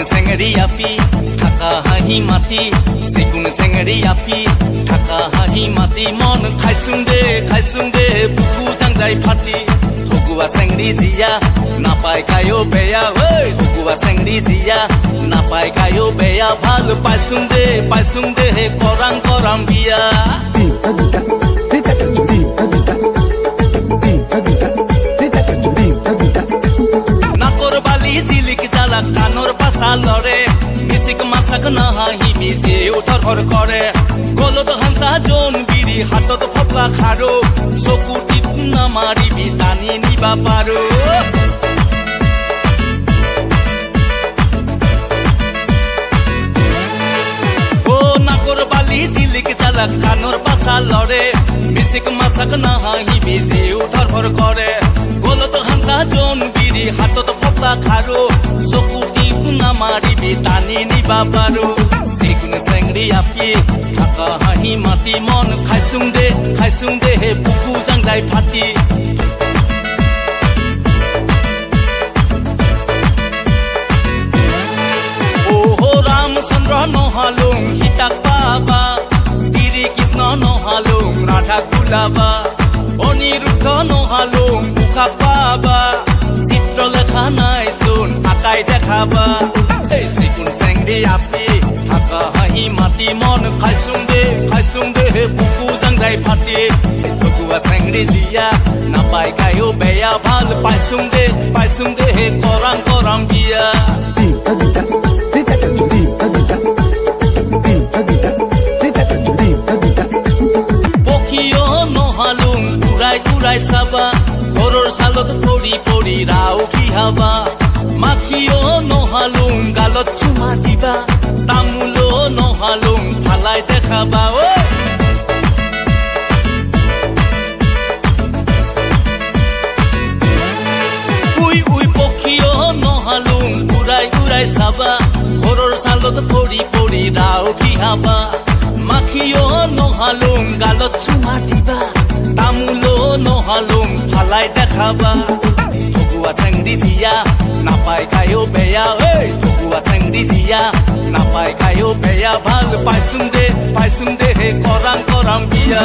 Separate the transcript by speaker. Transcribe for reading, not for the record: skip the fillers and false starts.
Speaker 1: Sengeri api, thaka hahi mati. Sekun sengeri api, thaka hahi mati. Mon khaisungde, buku jangjai phati. Thogua sengri zia, napai kayo beya. Hey, thogua sengri zia, napai kayo beya. Bhal paisungde, korang biya. Nakor bali jilik jala kanor lore misik masak na hahi bije uthar করে গলত হানসা জন বিড়ি হাতত ফপলা খারো চকু টিপ না মারিবি টানি নিবা পারো ও নাকর বালি ঝিলিক জ্বালা কানর পাশা লড়ে মিসিক মাসাক না হাহি বিজে উথর করে গলত হানসা জন বিড়ি হাতত ফপলা খারো চকু না মারিবি টানি নিবা পারো সেগুন সেংরি আপি থাকা হাহি মাতি মন খাইসুংদে হে বুকু জাংজাই ফাটি ওহো রামচন্দ্র নহালুং হিতাক বাবা শ্রী কৃষ্ণ নহালুং রাধা গুলাবা অনিরুদ্ধ নহালুং বুকা বাবা চিত্রলেখা নাই চোন আকাই দেখাবা এই সেগুন সেংরি আপি থাকা হাহি মাতি মন খাইসুংদে হে বুকু জাংজাই ফাটি থগুয়া সেংরি জিয়া নাপাই কায়ো বেয়া ভাল পাইসুংদে হে করং বিয়া পখিও নহালুং উড়াই চাবা ঘৰৰ চালত পৰি ৰাও কি হাবা মাখিও নহালুং গালত চুমা দিবা তামোলো নহালুং ফালাই দেখাবা উই পখিও নহালুং উড়াই চাবা ঘৰৰ চালত পৰি ৰাও কি হাবা মাখিও নহালুং গালত চুমা দিবা তামোলো নহালুং ফালাই দেখাবা থগুয়া সেংরি জিয়া নাপাই কায়ো বেয়া থগুয়া সেংরি জিয়া নাপাই কায়ো বেয়া ভাল পাইসুংদে হে করং বিয়া